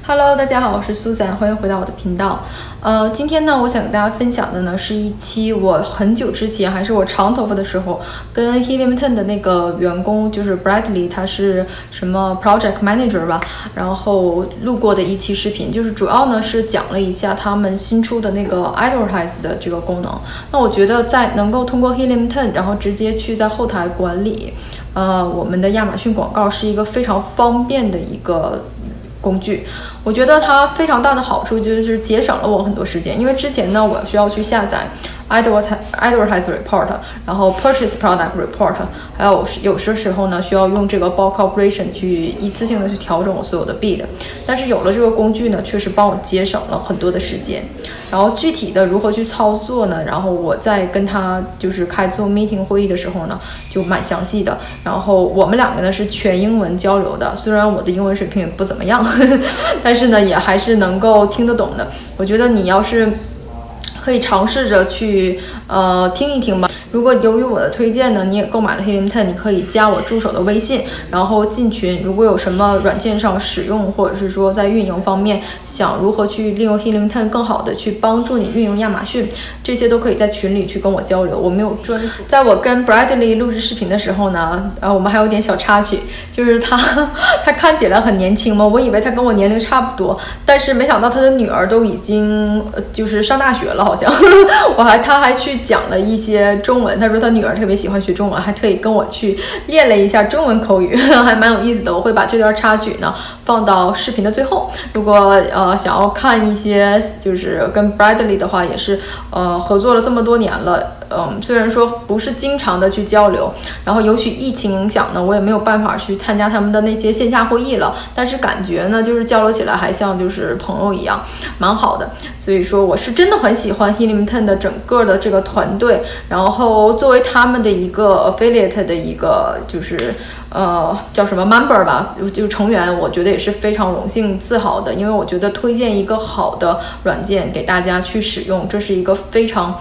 Hello，大家好，我是 Susan，欢迎回到我的频道。今天呢，我想跟大家分享的呢是一期我很久之前，还是我长头发的时候，跟 Helium 10的那个员工，就是 Bradley， 他是什么 Project Manager 吧，然后录过的一期视频，就是主要呢是讲了一下他们新出的那个 Advertise 的这个功能。那我觉得在能够通过 Helium 10，然后直接去在后台管理，我们的亚马逊广告是一个非常方便的一个工具。我觉得它非常大的好处就是节省了我很多时间，因为之前呢我需要去下载 Advertise Report， 然后 Purchase Product Report， 还有些时候呢需要用这个 Bulk Operation 去一次性的去调整我所有的 bid， 但是有了这个工具呢，确实帮我节省了很多的时间。然后具体的如何去操作呢？然后我在跟他就是开Zoom meeting 会议的时候呢，就蛮详细的。然后我们两个呢是全英文交流的，虽然我的英文水平也不怎么样，但是呢也还是能够听得懂的。我觉得你要是可以尝试着去听一听吧。如果由于我的推荐呢，你也购买了 Helium 10，你可以加我助手的微信，然后进群。如果有什么软件上使用，或者是说在运营方面想如何去利用 Helium 10更好的去帮助你运营亚马逊，这些都可以在群里去跟我交流。我没有专属。在我跟 Bradley 录制视频的时候呢，我们还有点小插曲，就是他看起来很年轻嘛，我以为他跟我年龄差不多，但是没想到他的女儿都已经就是上大学了，好像他还去讲了一些中文，他说他女儿特别喜欢学中文，还特意跟我去练了一下中文口语，还蛮有意思的。我会把这段插曲呢放到视频的最后。如果想要看一些就是跟 Bradley 的话，也是合作了这么多年了，虽然说不是经常的去交流，然后由于疫情影响呢，我也没有办法去参加他们的那些线下会议了，但是感觉呢就是交流起来还像就是朋友一样，蛮好的。所以说我是真的很喜欢 Helium 10的整个的这个团队，然后作为他们的一个 affiliate 的一个就是叫什么 member 吧，就是成员，我觉得也是非常荣幸自豪的，因为我觉得推荐一个好的软件给大家去使用，这是一个非常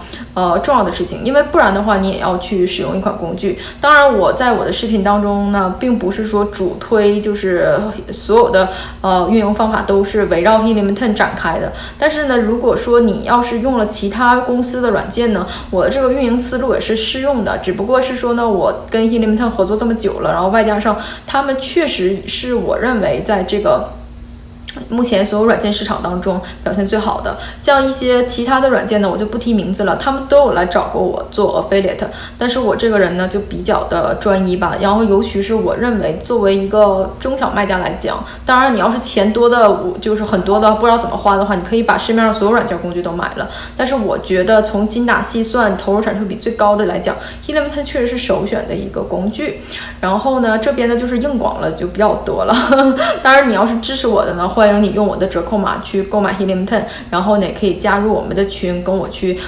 重要的事情，因为不然的话你也要去使用一款工具。当然我在我的视频当中呢，并不是说主推就是所有的运营方法都是围绕 Helium 10展开的，但是呢如果说你要是用了其他公司的软件呢，我的这个运营思路也是适用的，只不过是说呢我跟 Helium 10合作这么久了，然后外加上他们确实是我认为在这个目前所有软件市场当中表现最好的。像一些其他的软件呢，我就不提名字了，他们都有来找过我做 affiliate， 但是我这个人呢就比较的专一吧，然后尤其是我认为作为一个中小卖家来讲，当然你要是钱多的就是很多的不知道怎么花的话，你可以把市面上所有软件工具都买了，但是我觉得从精打细算投入产出比最高的来讲， Helium 10确实是首选的一个工具。然后呢这边呢就是硬广了就比较多了当然你要是支持我的呢，欢迎你用我的折扣码去购买 Helium 10，然后呢也可以加入我们的群，跟我去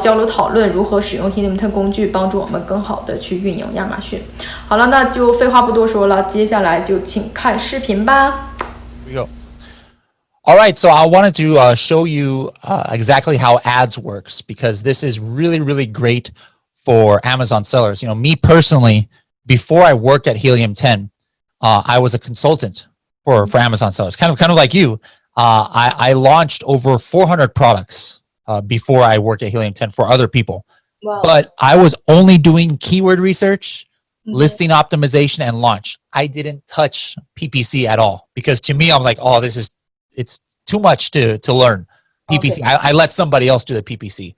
交流讨论如何使用 Helium 10工具，帮助我们更好的去运营亚马逊。好了，那就废话不多说了，接下来就请看视频吧。Here we go. All right, so I wanted to show you exactly how ads works, because this is really, really great for Amazon sellers. You know, me personally, before I worked at Helium 10, I was a consultant for Amazon sellers, kind of like you. I launched over 400 products before I worked at Helium 10 for other people. Wow. But I was only doing keyword research, listing optimization, and launch. I didn't touch PPC at all, because to me, I'm like, oh, it's too much to learn PPC. Okay. I let somebody else do the PPC.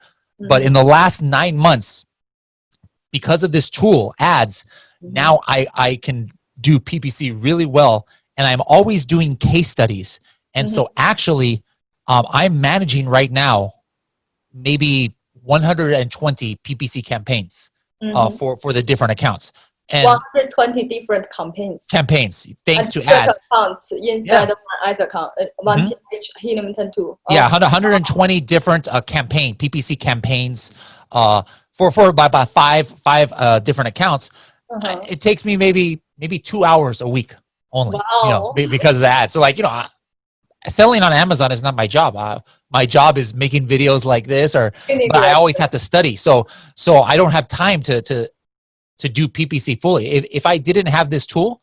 But in the last 9 months, because of this tool, ads, now I can do PPC really well. And I'm always doing case studies. And so actually, I'm managing right now maybe 120 PPC campaigns for the different accounts. And 120 different campaigns. Thanks to ads. Accounts inside one ad account, one Helium 10 tool. Yeah, 120 different PPC campaigns for about five different accounts. It takes me maybe 2 hours a week only, you know, because of the ads. So like, you know, selling on Amazon is not my job. My job is making videos like this, but I always have to study. So I don't have time to do PPC fully. If I didn't have this tool,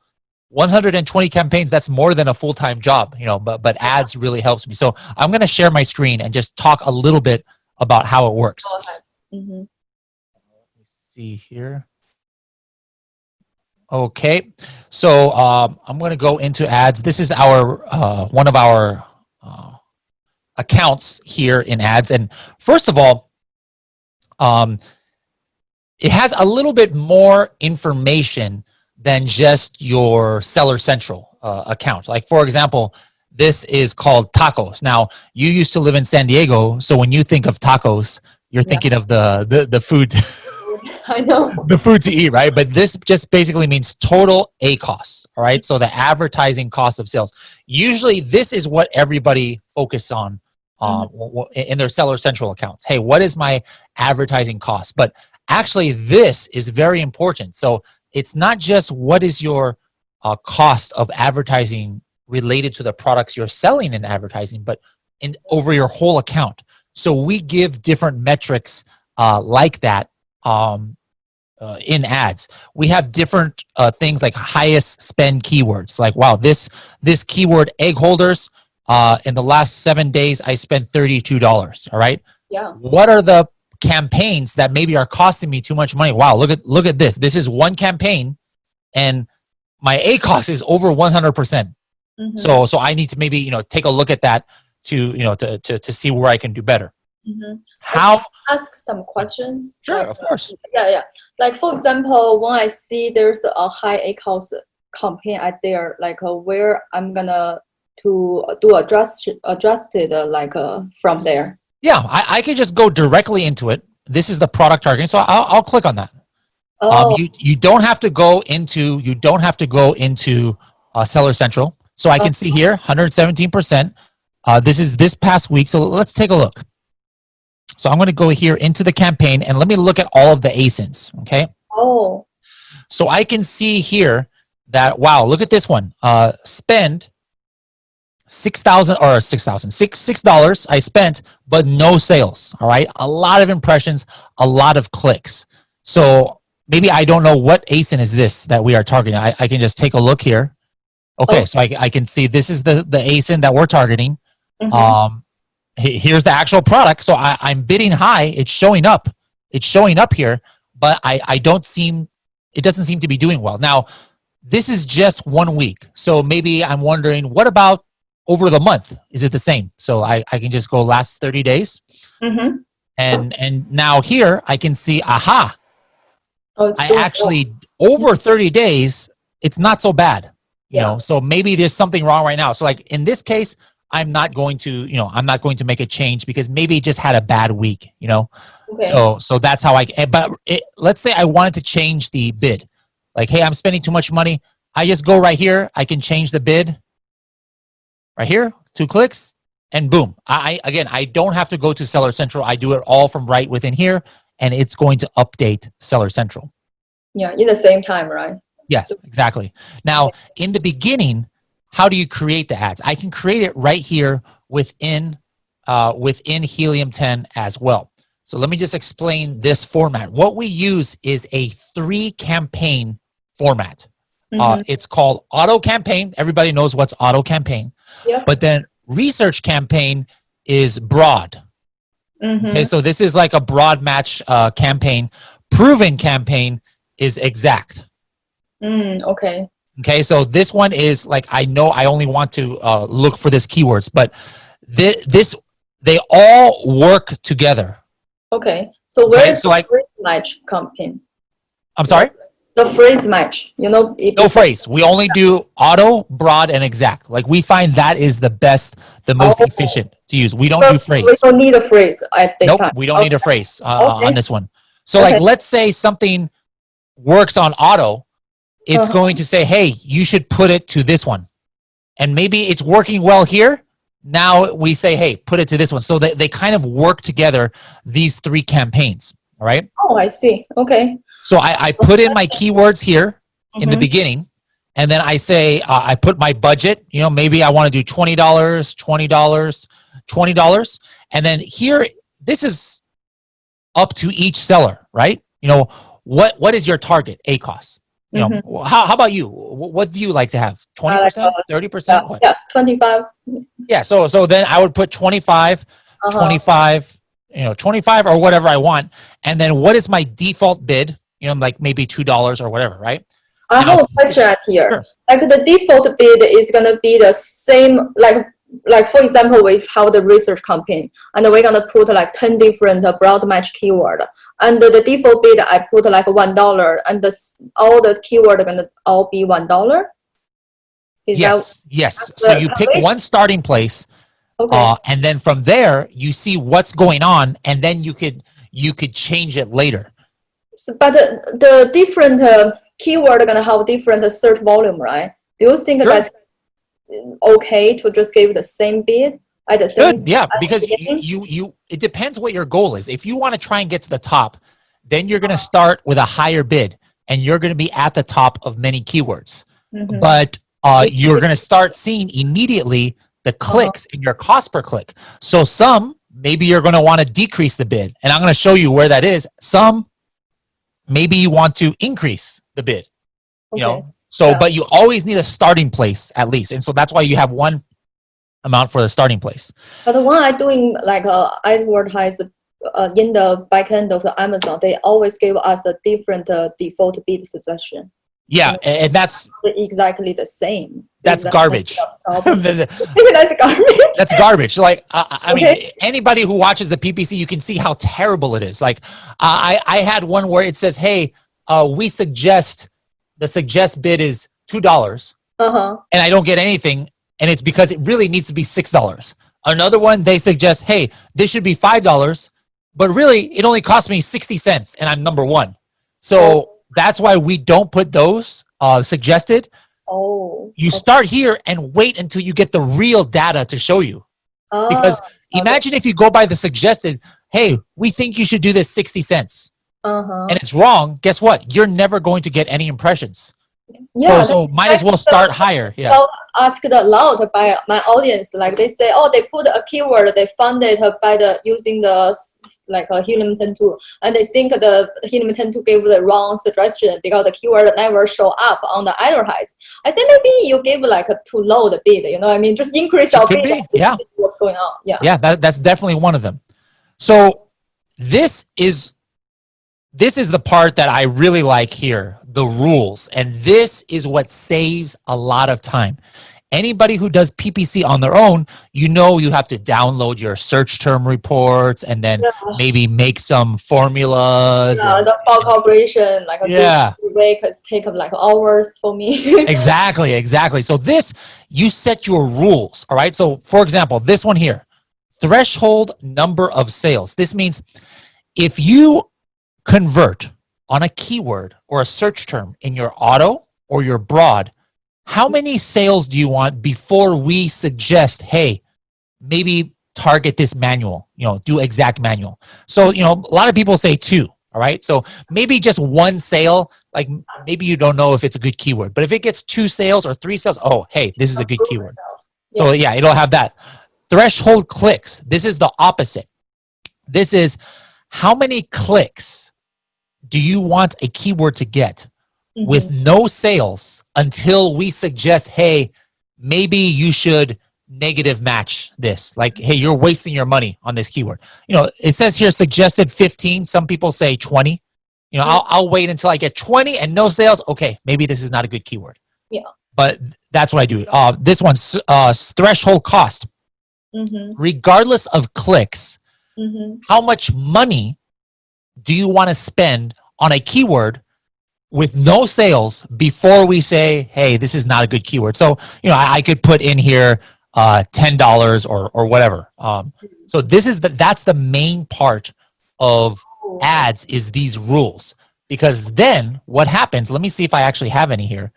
120 campaigns, that's more than a full-time job, but ads really helps me. So I'm going to share my screen and just talk a little bit about how it works. Go ahead. Mm-hmm. Let me see here. Okay, so I'm going to go into ads. This is our one of our accounts here in ads. And first of all, it has a little bit more information than just your Seller Central account. Like, for example, this is called tacos. Now, you used to live in San Diego, so when you think of tacos, you're thinking of the food. I know. The food to eat, right? But this just basically means total ACoS, all right? So the advertising cost of sales. Usually, this is what everybody focuses on in their Seller Central accounts. Hey, what is my advertising cost? But actually, this is very important. So it's not just what is your cost of advertising related to the products you're selling in advertising, but over your whole account. So we give different metrics like that in ads. We have different things like highest spend keywords. Like, wow, this keyword egg holders, in the last 7 days, I spent $32. All right. Yeah. What are the campaigns that maybe are costing me too much money? Wow, look at this. This is one campaign, and my ACoS is over 100%. So I need to maybe take a look at that to see where I can do better. How? I can ask some questions? Sure, of course. Yeah. Like, for example, when I see there's a high ACoS campaign out there, like where I'm gonna to do adjusted like from there. Yeah, I can just go directly into it. This is the product targeting, so I'll click on that. Oh. You don't have to go into Seller Central. So I can see here 117%. This is this past week. So let's take a look. So I'm going to go here into the campaign and let me look at all of the ASINs. Okay. Oh. So I can see here that, wow, look at this one. Spend $6 I spent, but no sales. All right. A lot of impressions, a lot of clicks. So maybe I don't know what ASIN is this that we are targeting. I can just take a look here. Okay. So I can see this is the ASIN that we're targeting. Here's the actual product. So I'm bidding high. It's showing up. It's showing up here, but it doesn't seem to be doing well. Now, this is just 1 week. So maybe I'm wondering, what about over the month? Is it the same? So I can just go last 30 days. And now here I can see, aha. I actually, over 30 days, it's not so bad. You know, so maybe there's something wrong right now. So like in this case, I'm not going to make a change because maybe it just had a bad week, Okay. So that's how let's say I wanted to change the bid. Like, hey, I'm spending too much money. I just go right here. I can change the bid right here, 2 clicks, and boom. I don't have to go to Seller Central. I do it all from right within here, and it's going to update Seller Central. Yeah, in the same time, right? Yeah, exactly. Now, in the beginning, how do you create the ads? I can create it right here within Helium 10 as well. So let me just explain this format. What we use is a 3-campaign format. It's called auto campaign. Everybody knows what's auto campaign. Yep. But then research campaign is broad. Okay, so this is like a broad match campaign. Proven campaign is exact. Okay. Okay, so this one is like, I know I only want to look for this keywords, but they all work together. Okay, so where is the phrase match campaign? I'm sorry? The phrase match, no phrase. We only do auto, broad, and exact. Like, we find that is the best, the most efficient to use. We don't do phrase. We don't need a phrase at this time. We don't need a phrase on this one. So like, let's say something works on auto. It's going to say, hey, you should put it to this one. And maybe it's working well here. Now we say, hey, put it to this one. So they kind of work together, these 3 campaigns. All right. Oh, I see. Okay. So I put in my keywords here in the beginning. And then I say, I put my budget, maybe I want to do $20, $20, $20. And then here, this is up to each seller, right? What is your target ACoS? You know, how about you? What do you like to have? 20%, 30%? What? Yeah, 25. Yeah. So then I would put 25, 25, 25 or whatever I want. And then what is my default bid? Like maybe $2 or whatever, right? I have a question right here. Sure. Like the default bid is gonna be the same, like for example, we have the research campaign, and we're gonna put like 10 different broad match keyword. And the default bid I put like $1, and all the keyword are gonna all be $1. Yes. So you pick one starting place, and then from there you see what's going on, and then you could change it later. So, but the different keyword are gonna have different search volume, right? Do you think that's okay to just give the same bid at the same? Good, yeah, because you it depends what your goal is. If you want to try and get to the top, then you're going to start with a higher bid, and you're going to be at the top of many keywords. But you're going to start seeing immediately the clicks in your cost per click. So some, maybe you're going to want to decrease the bid, and I'm going to show you where that is. Some, maybe you want to increase the bid, but you always need a starting place at least. And so that's why you have one amount for the starting place. But when I'm doing like advertise in the back end of the Amazon, they always give us a different default bid suggestion. Yeah, and that's exactly the same. That's garbage. That's garbage. That's garbage. Like, I mean, anybody who watches the PPC, you can see how terrible it is. Like, I had one where it says, hey, we suggest, the suggest bid is $2, and I don't get anything, and it's because it really needs to be $6. Another one, they suggest, hey, this should be $5, but really, it only cost me 60 cents, and I'm number one. So that's why we don't put those suggested. You start here and wait until you get the real data to show you. Because imagine if you go by the suggested, hey, we think you should do this 60 cents. And it's wrong. Guess what? You're never going to get any impressions. Yeah, so might as well start higher. Yeah. Asked a lot by my audience. Like they say, they put a keyword, they found it by using the Helium 10 tool, and they think the Helium 10 tool gave the wrong suggestion because the keyword never show up on the advertise. I say maybe you gave like a too low the bid. You know what I mean? Just increase our bid. Yeah. What's going on? Yeah. Yeah, that's definitely one of them. So this is the part that I really like here, the rules. And this is what saves a lot of time. Anybody who does PPC on their own, you have to download your search term reports and then maybe make some formulas. Yeah, the bulk operation, like a week, it's take up like hours for me. Exactly. So this, you set your rules, all right? So for example, this one here, threshold number of sales. This means if you convert on a keyword or a search term in your auto or your broad, how many sales do you want before we suggest, hey, maybe target this manual, do exact manual. So, a lot of people say 2, all right? So maybe just 1 sale, like maybe you don't know if it's a good keyword, but if it gets 2 sales or 3 sales, hey, this is a good keyword. So yeah, it'll have that. Threshold clicks, this is the opposite. This is how many clicks do you want a keyword to get with no sales until we suggest, hey, maybe you should negative match this. Like, hey, you're wasting your money on this keyword. It says here suggested 15. Some people say 20. I'll wait until I get 20 and no sales. Okay, maybe this is not a good keyword. Yeah. But that's what I do. This one's threshold cost. Regardless of clicks, how much money do you want to spend on a keyword with no sales before we say, hey, this is not a good keyword? So, I could put in here $10 or whatever. So that's the main part of ads is these rules. Because then what happens, let me see if I actually have any here.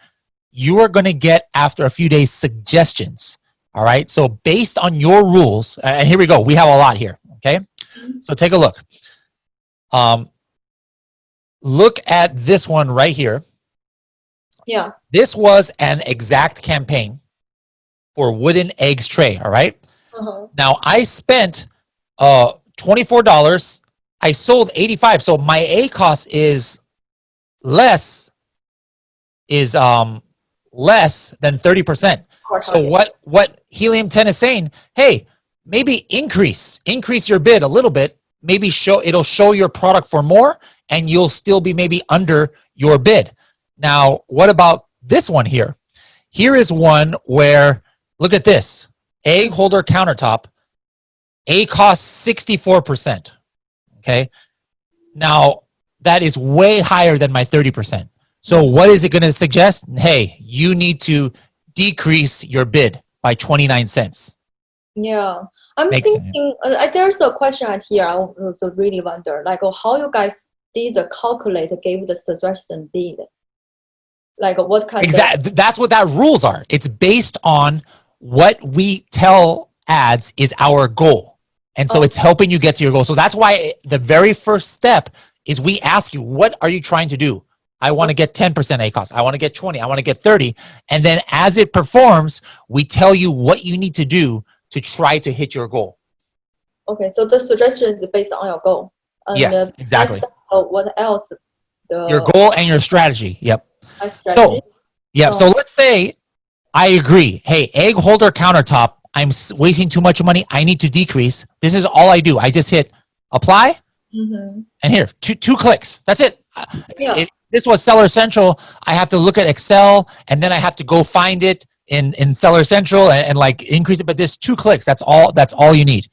You are going to get, after a few days, suggestions. All right. So based on your rules, and here we go. We have a lot here. Okay. So take a look. Look at this one right here. Yeah. This was an exact campaign for wooden eggs tray. All right. Now I spent $24. I sold 85. So my A cost is less is less than 30%. So what Helium 10 is saying, hey, maybe increase your bid a little bit. Maybe it'll show your product for more, and you'll still be maybe under your bid. Now, what about this one here? Here is one where, look at this, egg holder countertop, A cost 64%. Okay. Now that is way higher than my 30%. So what is it going to suggest? Hey, you need to decrease your bid by 29 cents. Yeah. I'm thinking there's a question right here. I also really wonder, like, how you guys did the calculate, gave the suggestion bid? Like, what kind Exactly. That's what that rules are. It's based on what we tell ads is our goal. And so it's helping you get to your goal. So that's why the very first step is we ask you, what are you trying to do? I want to get 10% ACoS. I want to get 20. I want to get 30. And then as it performs, we tell you what you need to do to try to hit your goal. Okay, so the suggestion is based on your goal. And yes, exactly. What else? Your goal and your strategy. Yep. Strategy? So let's say I agree. Hey, egg holder countertop, I'm wasting too much money. I need to decrease. This is all I do. I just hit apply, and here, two clicks. That's it. This was Seller Central. I have to look at Excel, and then I have to go find it in Seller Central and like increase it. But this 2 clicks. That's all you need.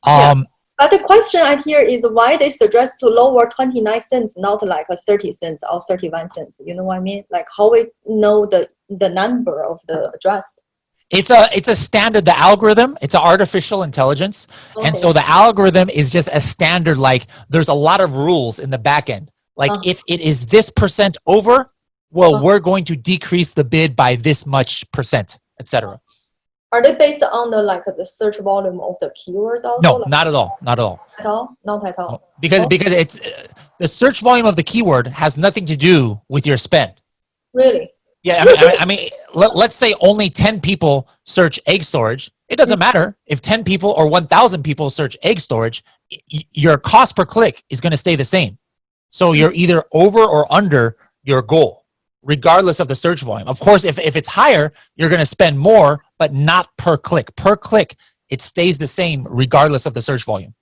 But the question I hear is why they suggest to lower 29 cents, not like 30 cents or 31 cents. You know what I mean? Like how we know the number of the adjust. It's a standard, the algorithm, it's an artificial intelligence. Okay. And so the algorithm is just a standard, like there's a lot of rules in the back end. Like if it is this percent over, well, we're going to decrease the bid by this much percent, etc. Are they based on the search volume of the keywords also? No, not at all. Not at all. At all? Not at all. No. Because it's the search volume of the keyword has nothing to do with your spend. Really? Yeah, I mean, let's say only 10 people search egg storage. It doesn't matter if 10 people or 1,000 people search egg storage. Your cost per click is going to stay the same. So you're either over or under your goal, regardless of the search volume. Of course, if it's higher, you're going to spend more, but not per click. Per click, it stays the same regardless of the search volume.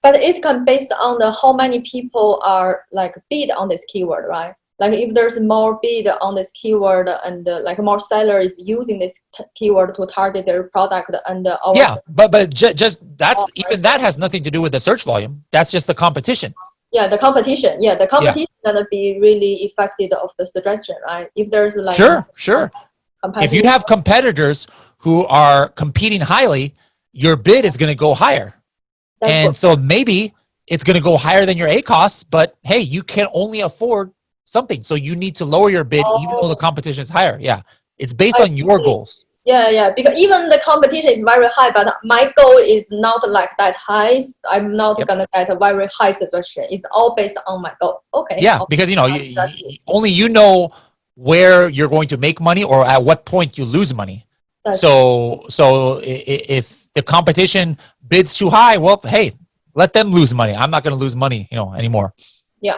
But it can based on how many people are bid on this keyword, right? Like if there's more bid on this keyword and more sellers using this keyword to target their product and but just that's even that has nothing to do with the search volume. That's just the competition. Yeah, the competition. Yeah, the competition gonna be really affected of the suggestion, right? If there's sure. If you have competitors who are competing highly, your bid is going to go higher, so maybe it's going to go higher than your ACoS. But hey, you can only afford something, so you need to lower your bid even though the competition is higher. Yeah, it's based on your goals. Yeah, because even the competition is very high, but my goal is not that high. I'm not gonna get a very high suggestion. It's all based on my goal. Okay. Yeah, because only you know where you're going to make money or at what point you lose money. So if the competition bids too high, well, hey, let them lose money. I'm not gonna lose money, anymore. Yeah,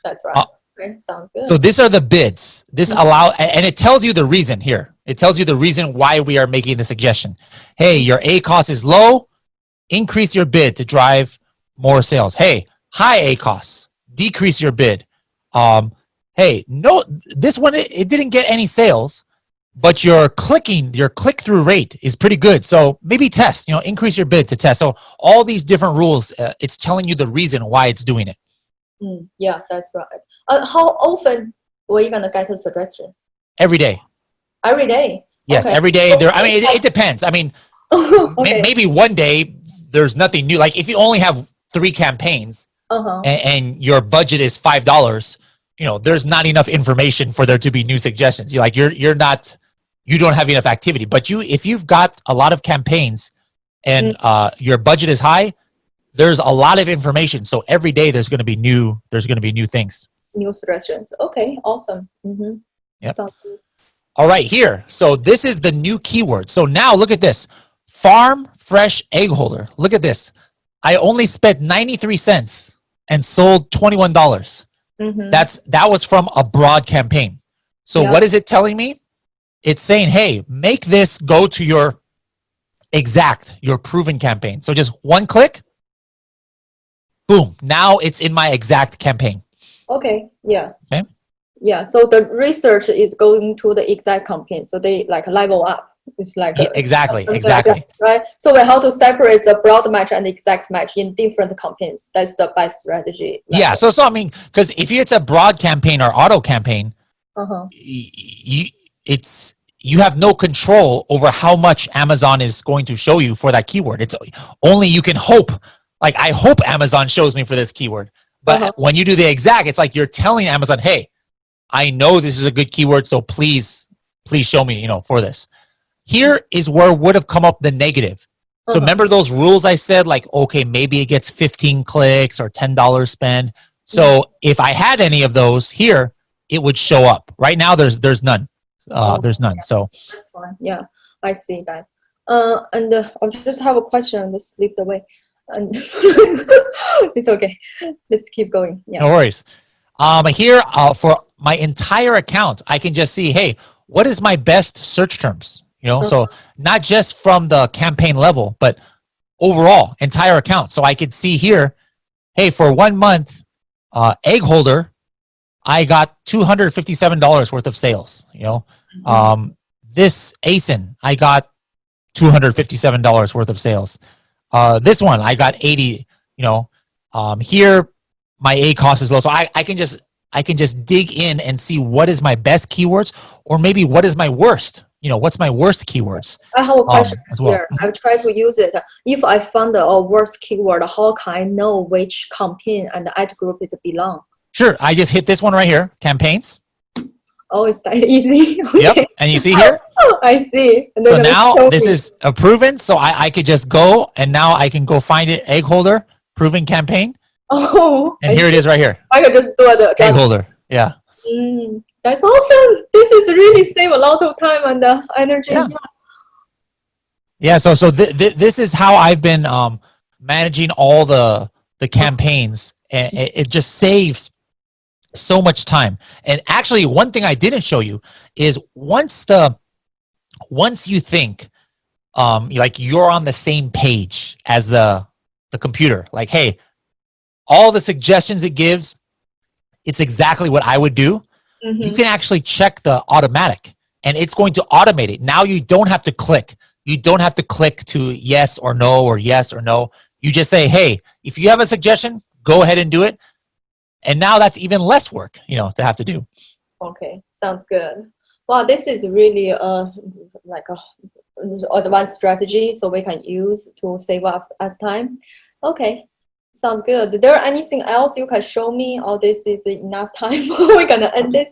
that's right. Okay, sounds good. So these are the bids. This and it tells you the reason here. It tells you the reason why we are making the suggestion. Hey, your ACoS is low. Increase your bid to drive more sales. Hey, high ACoS. Decrease your bid. Hey, no, this one, it didn't get any sales, but your click-through rate is pretty good. So maybe test, increase your bid to test. So all these different rules, it's telling you the reason why it's doing it. Yeah, that's right. How often were you going to get a suggestion? Every day. Every day? Yes, okay. Every day. It depends. I mean, maybe one day there's nothing new. Like if you only have 3 campaigns and your budget is $5, there's not enough information for there to be new suggestions. You don't have enough activity. But if you've got a lot of campaigns and your budget is high, there's a lot of information. So every day there's going to be new things. New suggestions. Okay, awesome. Yep. All right, here. So this is the new keyword. So now look at this. Farm fresh egg holder. Look at this. I only spent 93 cents and sold $21. That was from a broad campaign. So what is it telling me? It's saying, hey, make this go to your proven campaign. So just one click, boom. Now it's in my exact campaign. Okay. Yeah. Okay. Yeah. So the research is going to the exact campaign. So they like level up. It's like exactly. Right. So we have to separate the broad match and the exact match in different campaigns. That's the best strategy. Yeah. So I mean, because if it's a broad campaign or auto campaign, you have no control over how much Amazon is going to show you for that keyword. It's only you can hope. Like I hope Amazon shows me for this keyword. But when you do the exact, it's like you're telling Amazon, hey, I know this is a good keyword, so please show me, for this. Here is where would have come up the negative. So remember those rules I said, like, okay, maybe it gets 15 clicks or $10 spend. So if I had any of those here, it would show up. Right now, there's none. There's none. So yeah, I see that. And I just have a question that slipped away. And it's okay. Let's keep going. Yeah. No worries. Here for my entire account, I can just see, hey, what is my best search terms? So not just from the campaign level, but overall entire account. So I could see here, hey, for 1 month, egg holder, I got $257 worth of sales. This ASIN, I got $257 worth of sales. This one, I got 80. Here my A cost is low, so I can just dig in and see what is my best keywords, or maybe what is my worst. What's my worst keywords? I have a question as well. here. I'll try to use it. If I found a worst keyword, how can I know which campaign and ad group it belongs? Sure. I just hit this one right here, campaigns. Oh, it's that easy. Okay. Yep. And you see here? I see. And so now this is a proven. So I could just go and now I can go find it. Egg holder, proven campaign. Oh. And here it is right here. I can just do it. Egg holder. Yeah. That's awesome. This is really save a lot of time and energy. Yeah. So this is how I've been managing all the campaigns, and it just saves so much time. And actually, one thing I didn't show you is once you think like you're on the same page as the computer, like, hey, all the suggestions it gives, it's exactly what I would do. You can actually check the automatic, and it's going to automate it. Now you don't have to click. You don't have to click to yes or no or yes or no. You just say, hey, if you have a suggestion, go ahead and do it. And now that's even less work, to have to do. Okay, sounds good. Wow, this is really like a advanced strategy, so we can use to save up as time. Okay, sounds good. Is there anything else you can show me, or this is enough time? We're gonna end this.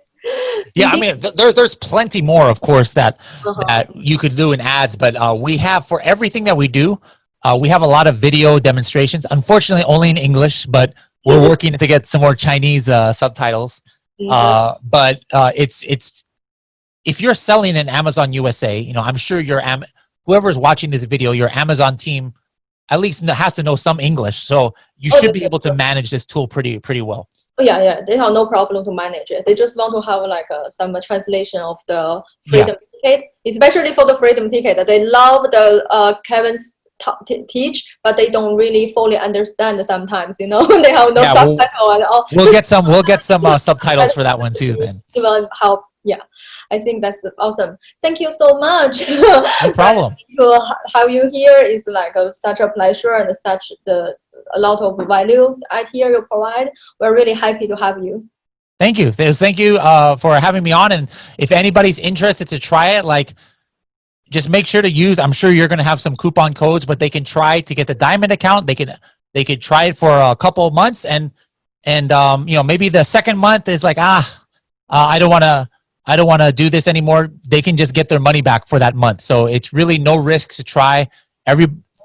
Yeah, I mean, there's plenty more, of course, that you could do in ads, but we have, for everything that we do, we have a lot of video demonstrations. Unfortunately, only in English, but we're working to get some more Chinese subtitles. But it's if you're selling in Amazon USA, I'm sure whoever's watching this video, your Amazon team at least has to know some English, so you should be able to manage this tool pretty well. Oh, yeah, they have no problem to manage it. They just want to have like some translation of the freedom ticket, especially for the freedom ticket. They love the Kevin's teach, but they don't really fully understand sometimes. They have no subtitle and all. We'll get some subtitles for that one too. Then even help. Yeah, I think that's awesome. Thank you so much. No problem. To have you here is like such a pleasure and such a lot of value I hear you provide. We're really happy to have you. Thank you. Thank you for having me on. And if anybody's interested to try it, just make sure to use. I'm sure you're going to have some coupon codes, but they can try to get the diamond account. They could try it for a couple of months, and maybe the second month is like I don't want to do this anymore. They can just get their money back for that month. So it's really no risk to try.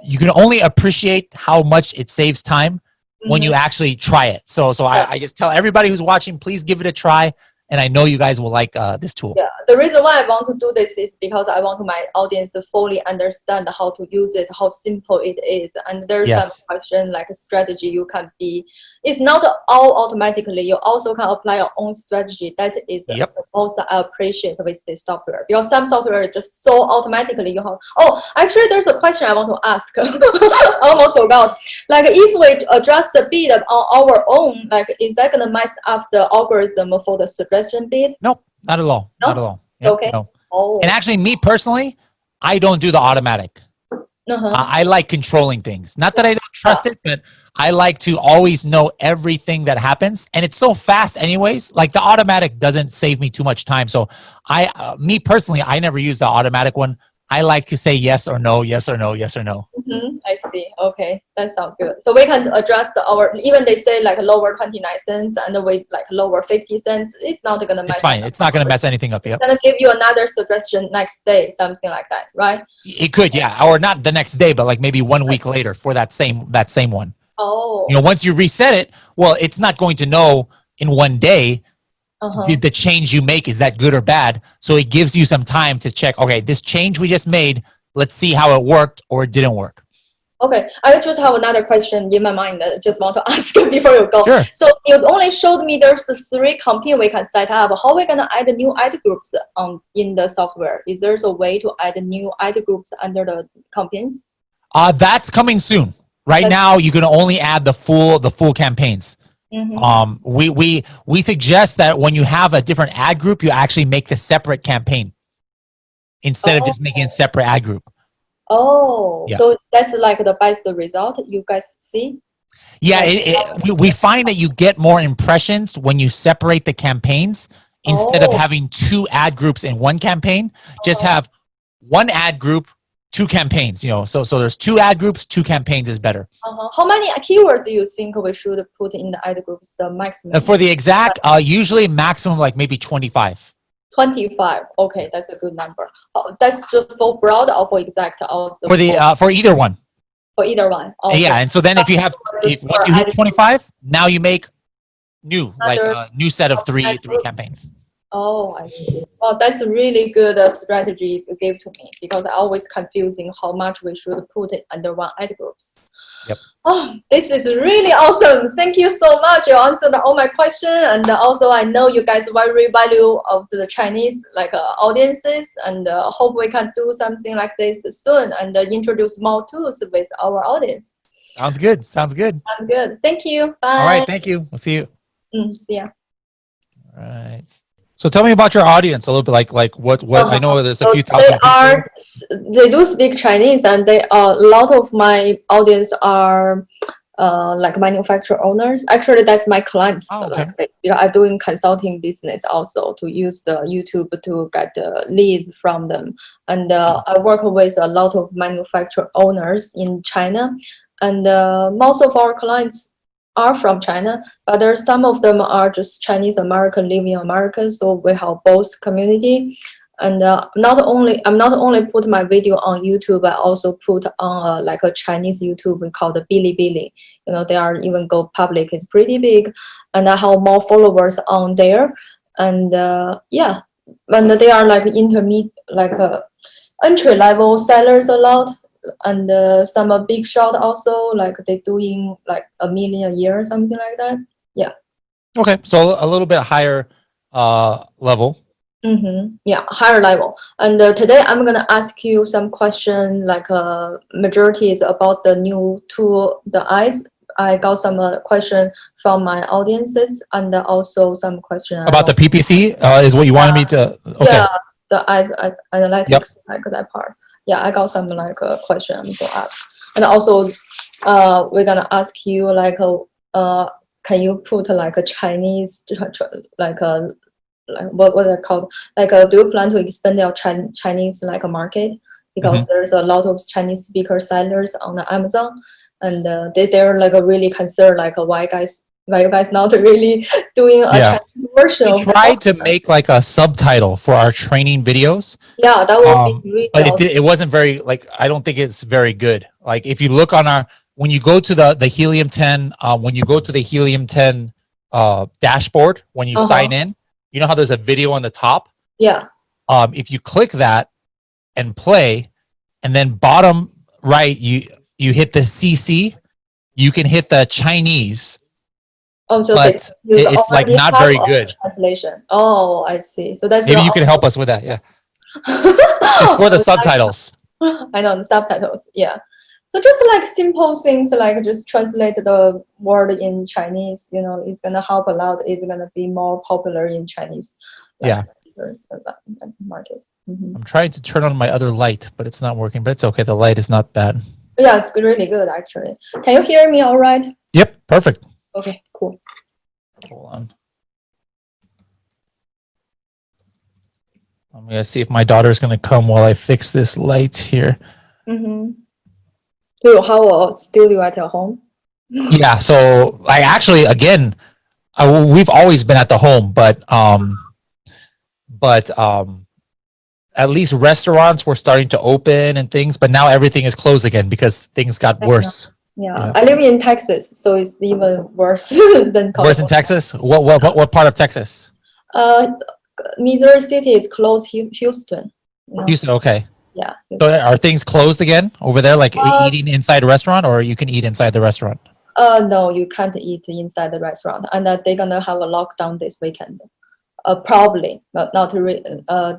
You can only appreciate how much it saves time when you actually try it. So I just tell everybody who's watching, please give it a try. and I know you guys will like this tool. Yeah, the reason why I want to do this is because I want my audience to fully understand how to use it, how simple it is. And there's some question like a strategy you can be. It's not all automatically. You also can apply your own strategy. That is the most I appreciate with this software. Because some software is just so automatically. You have. Oh, actually, there's a question I want to ask. I almost forgot. Like, if we adjust the bid on our own, like, is that gonna mess up the algorithm for the suggestion bid? Nope, not at all. No? Not at all. Yep, Okay. No. Oh. And actually, me personally, I don't do the automatic. I like controlling things. Not that I don't trust it, but I like to always know everything that happens. And it's so fast anyways. Like, the automatic doesn't save me too much time. So me personally, I never use the automatic one. I like to say yes or no, yes or no, yes or no. I see. Okay, that sounds good. So we can adjust even they say like lower 29 cents and we like lower 50 cents. It's not gonna mess. It's fine. It's not gonna mess anything up. Yep. It's gonna give you another suggestion next day, something like that, right? It could, yeah, or not the next day, but like maybe 1 week later for that same one. Oh. You know, once you reset it, well, it's not going to know in 1 day. Did the change you make, is that good or bad? So it gives you some time to check, okay, this change we just made, let's see how it worked or it didn't work. Okay, I just have another question in my mind that I just want to ask before you go. Sure. So you only showed me there's 3 campaigns we can set up. How are we going to add new ad groups in the software? Is there a way to add new ad groups under the campaigns? That's coming soon. Right now, you can only add the full campaigns. We suggest that when you have a different ad group, you actually make the separate campaign instead of just making a separate ad group. So that's like the best result you guys see? Yeah, we find that you get more impressions when you separate the campaigns instead of having 2 ad groups in one campaign. Just have 1 ad group, 2 campaigns, you know, so there's 2 ad groups, 2 campaigns is better. How many keywords do you think we should put in the ad groups, the maximum? For the exact, usually maximum like maybe 25. 25. Okay, that's a good number. That's just for broad or for exact? For either one. For either one. Okay. Yeah, and so then if once you hit 25, now you make new new set of three campaigns. Oh, I see. Well, that's a really good strategy you gave to me because I always confusing how much we should put it under one ad groups. Yep. Oh, this is really awesome. Thank you so much. You answered all my questions. And also I know you guys very value of the Chinese audiences and hope we can do something like this soon and introduce more tools with our audience. Sounds good. Sounds good. Sounds good. Thank you. Bye. All right. Thank you. We'll see you. See ya. All right. So tell me about your audience a little bit, like what I know there's a few thousand they do speak Chinese and a lot of my audience are like manufacturer owners. Actually, that's my clients. Oh, okay. I'm doing consulting business also to use the YouTube to get the leads from them. And I work with a lot of manufacturer owners in China. And most of our clients are from China, but there's some of them are just Chinese American living in America. So we have both community. And I'm not only put my video on YouTube, I also put on like a Chinese YouTube called the Bilibili. You know, they are even go public. It's pretty big, and I have more followers on there. And yeah, and they are like intermediate, like entry level sellers a lot. And some big shot also, like they're doing like $1 million a year or something like that. Yeah. Okay, so a little bit higher level. Yeah, higher level. And today I'm gonna ask you some question, like majority is about the new tool, the eyes. I got some question from my audiences and also some question about the PPC is what you wanted me to. Okay. Yeah, the eyes analytics, like that part. Yeah, I got some like question to ask, and also we're gonna ask you like can you put like a Chinese like what are called, like do you plan to expand your Chinese like a market, because there's a lot of Chinese speaker sellers on the Amazon, and they're like really concerned like why you guys not really doing a Chinese version. We tried to make like a subtitle for our training videos. Yeah, that would be really but it wasn't very, like, I don't think it's very good. Like if you look on when you go to the Helium 10, when you go to the Helium 10 dashboard, when you sign in, you know how there's a video on the top? Yeah. If you click that and play, and then bottom right, you hit the CC, you can hit the Chinese. Oh, so but it's like not very good translation. Oh, I see. So that's maybe you can help us with that. Yeah. It's for the subtitles. I know the subtitles. Yeah. So just like simple things like just translate the word in Chinese, you know, it's gonna help a lot. It's gonna be more popular in Chinese. Yeah. Market. I'm trying to turn on my other light, but it's not working. But it's okay. The light is not bad. Yeah, it's really good actually. Can you hear me all right? Yep, perfect. Okay, cool. Hold on. I'm gonna see if my daughter's gonna come while I fix this light here. Do you have a studio at your home? Yeah, so I actually again, we've always been at the home, but at least restaurants were starting to open and things, but now everything is closed again because things got worse. Yeah. I live in Texas, so it's even worse than California. Worse in Texas? What part of Texas? Missouri City is close. Houston. You know? Houston, okay. Yeah. So are things closed again over there, like eating inside a restaurant, or you can eat inside the restaurant? No, you can't eat inside the restaurant, and they're gonna have a lockdown this weekend. Probably, but not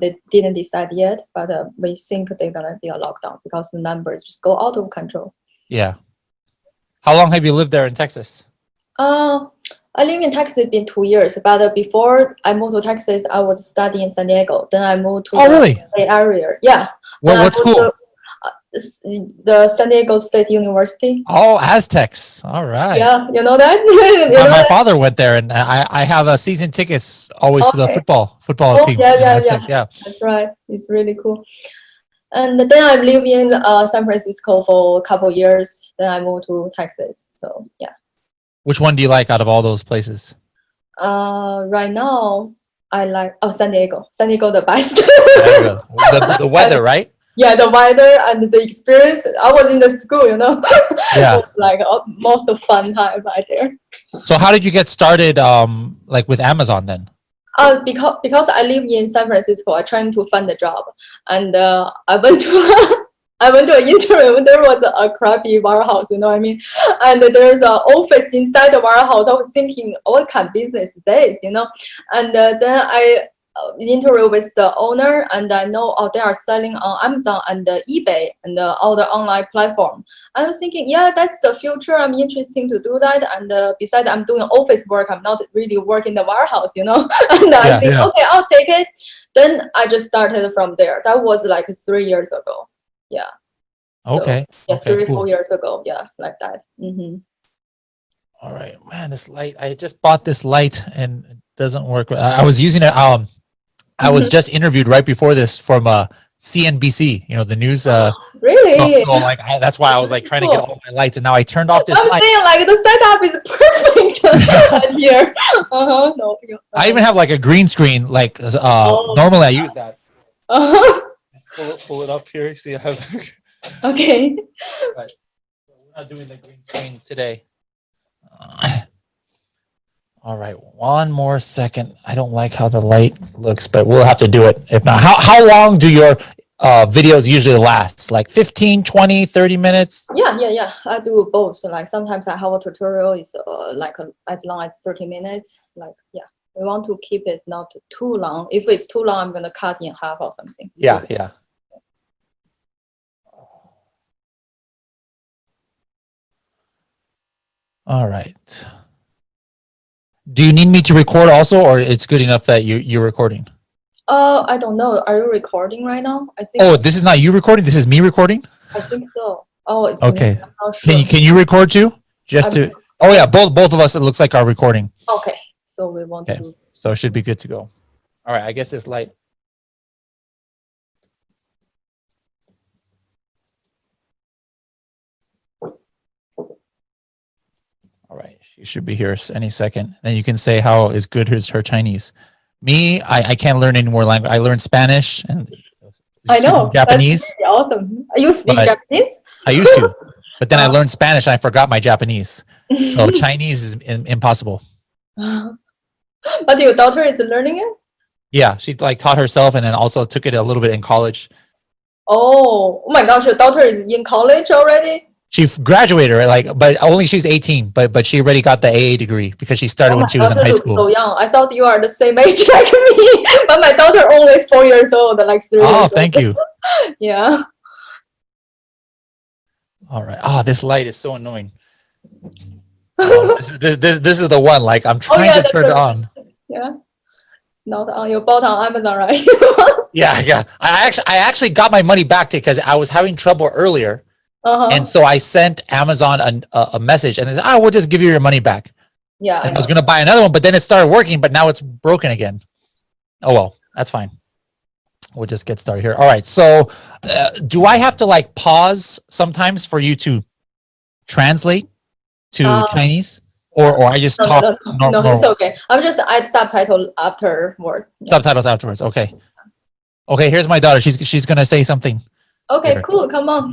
they didn't decide yet, but we think they're gonna be a lockdown because the numbers just go out of control. Yeah. How long have you lived there in Texas? I live in Texas been 2 years, but before I moved to Texas, I was studying in San Diego. Then I moved to really? Bay Area. Yeah. What school? The San Diego State University. Oh, Aztecs. All right. Yeah, you know that? My father went there, and I have a season tickets always to the football team. Yeah. That's right. It's really cool. And then I live in San Francisco for a couple years. Then I moved to Texas. So yeah. Which one do you like out of all those places? Right now, I like San Diego. San Diego the best. There you go. The weather, right? Yeah, the weather and the experience. I was in the school, you know. Yeah. Like most of fun time right there. So how did you get started like with Amazon then? Because I live in San Francisco, I trying to find a job, and I went to an interview. There was a crappy warehouse, you know what I mean? And there's an office inside the warehouse. I was thinking, what kind of business is this, you know? And then I interview with the owner, and I know they are selling on Amazon and eBay and all the online platform. I was thinking, yeah, that's the future. I'm interested to do that. And besides, I'm doing office work. I'm not really working the warehouse, you know. And I think, okay, I'll take it. Then I just started from there. That was like 3 years ago. Yeah. Okay. So, yeah, okay, 4 years ago. Yeah, like that. All right, man. This light. I just bought this light and it doesn't work. I was using it. I was just interviewed right before this from CNBC. You know, the news. Really? So like that's why I was like trying to get all my lights, and now I turned off this I'm light. saying like the setup is perfect here. No. I even have like a green screen. Like normally I use that. Pull it up here. See, I have. Okay. But we're not doing the green screen today. All right, one more second. I don't like how the light looks, but we'll have to do it. If not, how long do your videos usually last? Like 15, 20, 30 minutes? Yeah. I do both. So like sometimes I have a tutorial. It's as long as 30 minutes. Like, yeah. We want to keep it not too long. If it's too long, I'm going to cut in half or something. Yeah. All right. Do you need me to record also, or it's good enough that you're recording? I don't know. Are you recording right now? I think. Oh, this is not you recording. This is me recording. I think so. Oh, it's okay. Me. I'm not sure. Can you record too? Oh yeah, both of us. It looks like are recording. Okay, so we want to. So it should be good to go. All right. I guess this light. All right, she should be here any second. Then you can say how is good is her Chinese. Me, I can't learn any more language. I learned Spanish and I know Japanese. That's awesome. You speak Japanese? I used to, but then I learned Spanish and I forgot my Japanese. So Chinese is impossible. But your daughter is learning it? Yeah, she like taught herself and then also took it a little bit in college. Oh my gosh, your daughter is in college already? She graduated, right? Like, but only she's 18, but she already got the AA degree because she started when she was in high school. So young. I thought you are the same age like me, but my daughter only 4 years old, like 3 years old. Oh, thank you. Yeah. All right. Oh, this light is so annoying. Oh, this is the one. Like I'm trying to turn it on. Yeah. Not on. You bought on Amazon, right? Yeah. I actually got my money back because I was having trouble earlier. And so I sent Amazon a message and they said, we'll just give you your money back. Yeah. And I was going to buy another one, but then it started working, but now it's broken again. Oh, well, that's fine. We'll just get started here. All right. So do I have to like pause sometimes for you to translate to Chinese or I just talk? No, it's okay. I'm just add subtitle afterwards. Subtitles afterwards. Okay. Okay. Here's my daughter. She's going to say something. Okay, later. Cool. Come on.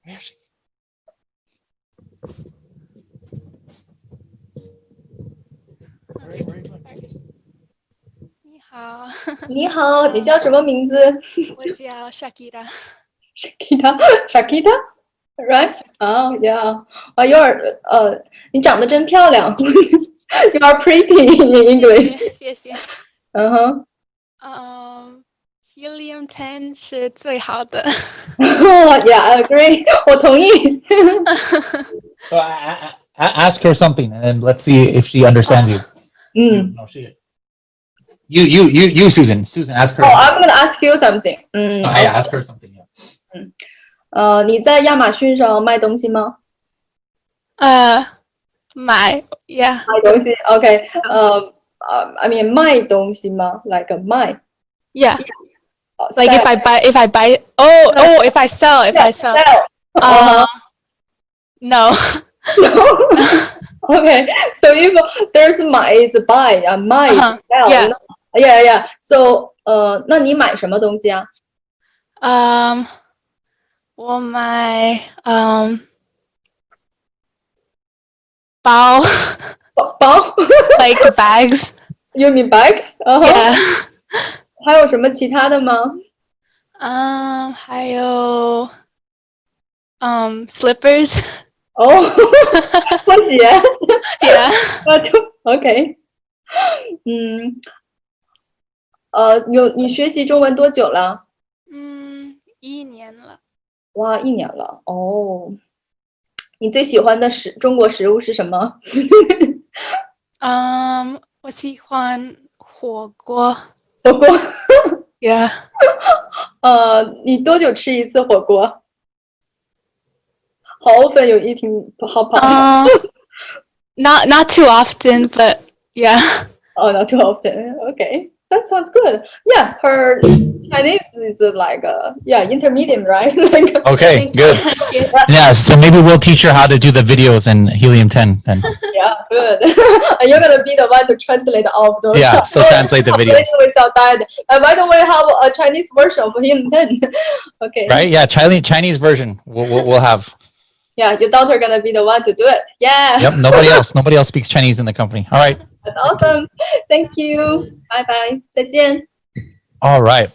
Where is she? 你好，你好，你叫什么名字？我叫 Shakira. Shakira, right? Oh, yeah. You are 你长得真漂亮。You are pretty in English. 谢谢。Helium 10是最好的。Yeah, I agree. 我同意。So I ask her something, and then let's see if she understands you. No, you, Susan. Susan, ask her. Oh, I'm gonna ask you something. I ask her something. Yeah. 你在亚马逊上卖东西吗？买 ，Yeah. 卖东西 ，OK. I mean 卖东西吗 ？Like 卖 Yeah. Like if I buy, if I sell. No. Okay, so if there's 买 is buy, 卖 is sell. Yeah. So 那你买什么东西啊？我买包 like bags. You mean bags? Yeah. 还有什么其他的吗？还有slippers. 哦，拖鞋。Yeah. OK. 你学习中文多久了？1年了。哇，1年了哦。你最喜欢的中国食物是什么？我喜欢火锅。火锅。Yeah. 你多久吃一次火锅？How often you eating hot pot? Not too often, but yeah. Oh, not too often. Okay, that sounds good. Yeah, her Chinese is like intermediate, right? Okay, good. Yes. Yeah, so maybe we'll teach her how to do the videos in Helium 10 then. Yeah, good. And you're gonna be the one to translate all of those. Yeah, so translate the videos. Without that, why don't we have a Chinese version of Helium 10? Okay. Right? Yeah, Chinese version. We'll have. Yeah, your daughter gonna be the one to do it. Yeah. Yep. Nobody else speaks Chinese in the company. All right. That's awesome. Thank you. Bye bye. 再见。 All right.